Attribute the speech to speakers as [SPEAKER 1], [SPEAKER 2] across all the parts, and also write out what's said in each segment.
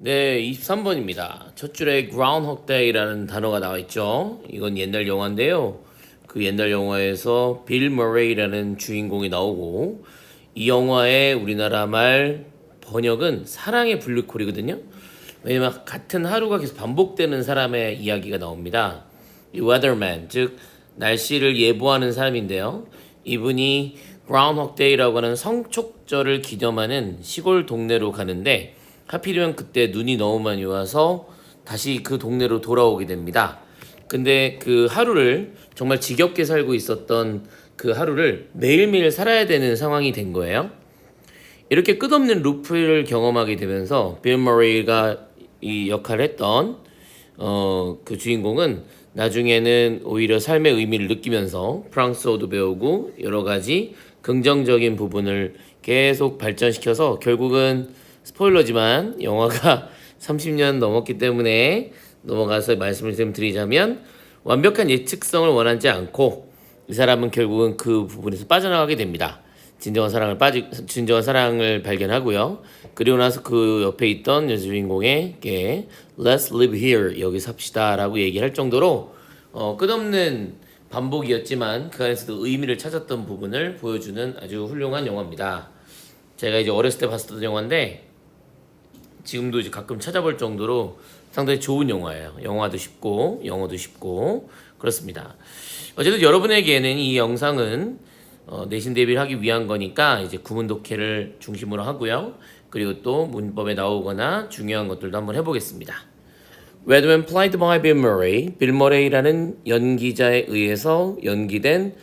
[SPEAKER 1] 네, 23번입니다. 첫 줄에 Groundhog Day라는 단어가 나와 있죠. 이건 옛날 영화인데요. 그 옛날 영화에서 빌 머레이라는 주인공이 나오고 이 영화의 우리나라 말 번역은 사랑의 블루콜이거든요. 왜냐면 같은 하루가 계속 반복되는 사람의 이야기가 나옵니다. 이 weatherman, 즉 날씨를 예보하는 사람인데요. 이분이 Groundhog Day라고 하는 성촉절을 기념하는 시골 동네로 가는데 하필이면 그때 눈이 너무 많이 와서 다시 그 동네로 돌아오게 됩니다. 근데 그 하루를 정말 지겹게 살고 있었던 그 하루를 매일매일 살아야 되는 상황이 된 거예요. 이렇게 끝없는 루프를 경험하게 되면서 빌 머레이가 이 역할을 했던 그 주인공은 나중에는 오히려 삶의 의미를 느끼면서 프랑스어도 배우고 여러 가지 긍정적인 부분을 계속 발전시켜서 결국은 스포일러지만 영화가 30년 넘었기 때문에 넘어가서 말씀을 좀 드리자면 완벽한 예측성을 원하지 않고 이 사람은 결국은 그 부분에서 빠져나가게 됩니다. 진정한 사랑을 발견하고요. 그리고 나서 그 옆에 있던 여주인공에게 Let's live here, 여기 삽시다라고 얘기할 정도로 끝없는 반복이었지만 그 안에서도 의미를 찾았던 부분을 보여주는 아주 훌륭한 영화입니다. 제가 이제 어렸을 때 봤었던 영화인데 지금도 이제 가끔 찾아볼 정도로 상당히 좋은 영화예요. 영화도 쉽고 영어도 쉽고 그렇습니다. 어쨌든 여러분에게는 이 영상은 내신 대비를 하기 위한 거니까 이제 구문 독해를 중심으로 하고요. 그리고 또 문법에 나오거나 중요한 것들도 한번 해보겠습니다. Weatherman played by Bill Murray, 빌 머레이라는 연기자에 의해서 연기된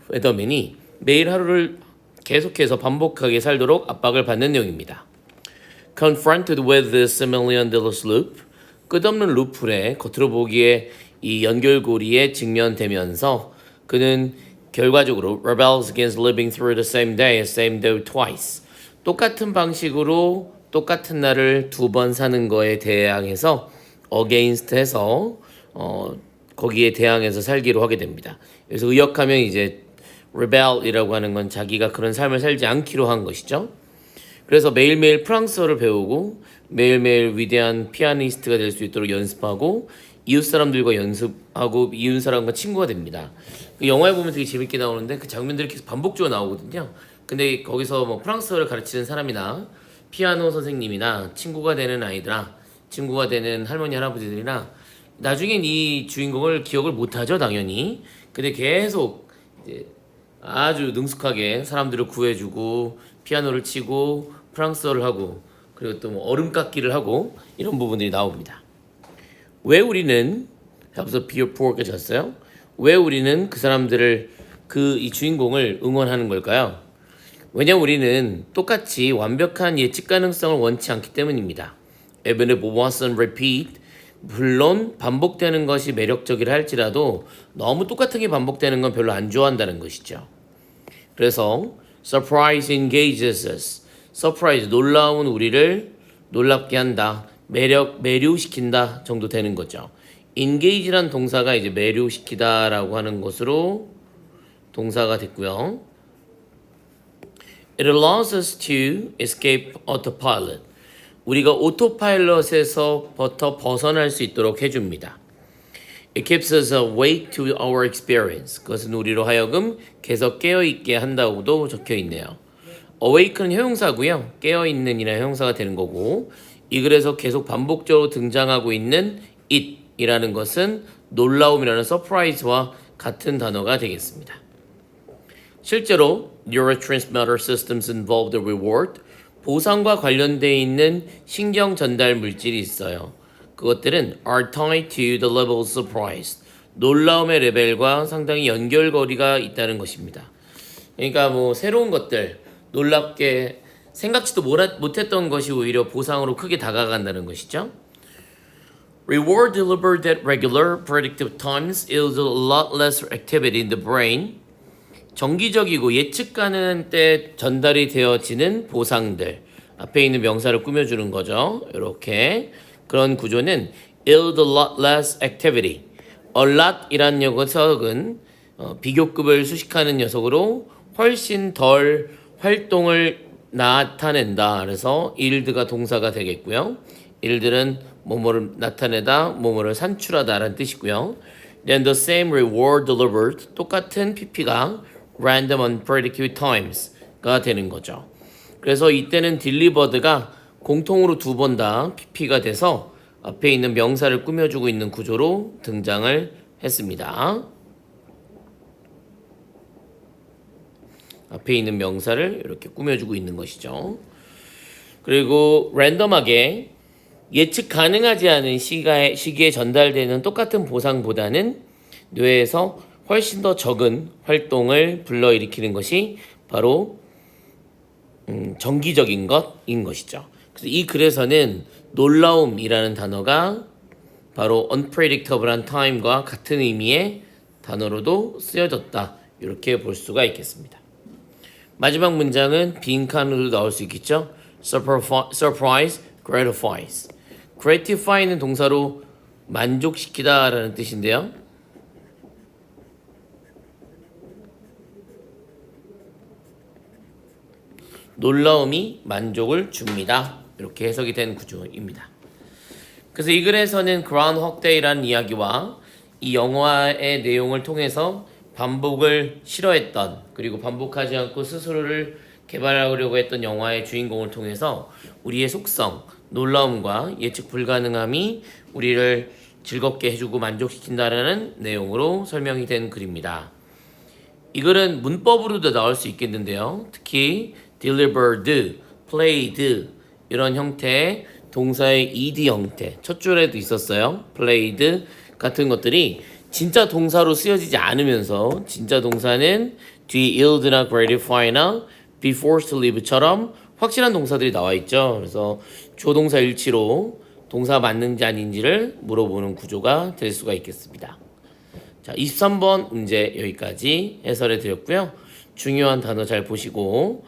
[SPEAKER 1] 웨더맨이 매일 하루를 계속해서 반복하게 살도록 압박을 받는 내용입니다. Confronted with this million-dollar loop, 끝없는 루프에 겉으로 보기에 이 연결고리에 직면되면서 그는 결과적으로 rebels against living through the same day twice. 똑같은 방식으로 똑같은 날을 두 번 사는 거에 대항해서 against 해서 거기에 대항해서 살기로 하게 됩니다. 그래서 의역하면 이제 rebel이라고 하는 건 자기가 그런 삶을 살지 않기로 한 것이죠. 그래서 매일매일 프랑스어를 배우고 매일매일 위대한 피아니스트가 될 수 있도록 연습하고 이웃 사람들과 연습하고 이웃 사람과 친구가 됩니다. 그 영화에 보면 되게 재밌게 나오는데 그 장면들이 계속 반복적으로 나오거든요. 근데 거기서 뭐 프랑스어를 가르치는 사람이나 피아노 선생님이나 친구가 되는 아이들아, 친구가 되는 할머니 할아버지들이나 나중엔 이 주인공을 기억을 못하죠, 당연히. 근데 계속 이제 아주 능숙하게 사람들을 구해주고 피아노를 치고 프랑스어를 하고 그리고 또 뭐 얼음 깎기를 하고 이런 부분들이 나옵니다. 왜 우리는 여기서 비어포가 졌어요? 왜 우리는 그 사람들을 이 주인공을 응원하는 걸까요? 왜냐면 우리는 똑같이 완벽한 예측 가능성을 원치 않기 때문입니다. Even if once and repeat, 물론 반복되는 것이 매력적이라 할지라도 너무 똑같은 게 반복되는 건 별로 안 좋아한다는 것이죠. 그래서 surprise engages us. surprise, 놀라운 우리를 놀랍게 한다. 매료시킨다 정도 되는 거죠. engage란 동사가 이제 매료시키다라고 하는 것으로 동사가 됐고요. It allows us to escape autopilot. 우리가 오토파일럿에서부터 벗어날 수 있도록 해줍니다. It keeps us awake to our experience. 그것은 우리로 하여금 계속 깨어있게 한다고도 적혀 있네요. awake는 형용사고요. 깨어있는 이라는 형용사가 되는 거고 이 글에서 계속 반복적으로 등장하고 있는 it이라는 것은 놀라움이라는 surprise와 같은 단어가 되겠습니다. 실제로 neurotransmitter systems involved reward, 보상과 관련되어 있는 신경 전달 물질이 있어요. 그것들은 are tied to the level of surprise. 놀라움의 레벨과 상당히 연결고리가 있다는 것입니다. 그러니까 뭐 새로운 것들, 놀랍게 생각지도 못했던 것이 오히려 보상으로 크게 다가간다는 것이죠. Reward delivered at regular predictive times is a lot less activity in the brain. 정기적이고 예측 가능한 때 전달이 되어지는 보상들. 앞에 있는 명사를 꾸며주는 거죠. 이렇게. 그런 구조는 is a lot less activity. a lot 이란 녀석은 비교급을 수식하는 녀석으로 훨씬 덜 활동을 나타낸다. 그래서 yield가 동사가 되겠고요. yield는 뭐뭐를 나타내다, 뭐뭐를 산출하다라는 뜻이고요. Then the same reward delivered, 똑같은 PP가 random unpredictable times가 되는 거죠. 그래서 이때는 delivered가 공통으로 두 번 다 PP가 돼서 앞에 있는 명사를 꾸며주고 있는 구조로 등장을 했습니다. 앞에 있는 명사를 이렇게 꾸며주고 있는 것이죠. 그리고 랜덤하게 예측 가능하지 않은 시기에 전달되는 똑같은 보상보다는 뇌에서 훨씬 더 적은 활동을 불러일으키는 것이 바로 정기적인 것인 것이죠. 그래서 이 글에서는 놀라움이라는 단어가 바로 unpredictable한 time과 같은 의미의 단어로도 쓰여졌다. 이렇게 볼 수가 있겠습니다. 마지막 문장은 빈칸으로 나올 수 있겠죠. surprise, gratifies. gratify는 동사로 만족시키다 라는 뜻인데요. 놀라움이 만족을 줍니다. 이렇게 해석이 된 구조입니다. 그래서 이 글에서는 Groundhog Day라는 이야기와 이 영화의 내용을 통해서 반복을 싫어했던, 그리고 반복하지 않고 스스로를 개발하려고 했던 영화의 주인공을 통해서 우리의 속성, 놀라움과 예측 불가능함이 우리를 즐겁게 해주고 만족시킨다라는 내용으로 설명이 된 글입니다. 이 글은 문법으로도 나올 수 있겠는데요. 특히 delivered, played 이런 형태의 동사의 ed 형태, 첫 줄에도 있었어요. played 같은 것들이 진짜 동사로 쓰여지지 않으면서 진짜 동사는 뒤에 yield나 gratify나 be forced to live처럼 확실한 동사들이 나와 있죠. 그래서 조동사 일치로 동사 맞는지 아닌지를 물어보는 구조가 될 수가 있겠습니다. 자, 23번 문제 여기까지 해설해 드렸고요. 중요한 단어 잘 보시고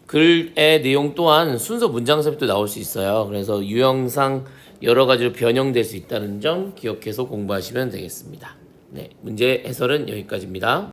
[SPEAKER 1] 글의 내용 또한 순서 문장섭도 나올 수 있어요. 그래서 유형상 여러 가지로 변형될 수 있다는 점 기억해서 공부하시면 되겠습니다. 네, 문제 해설은 여기까지입니다.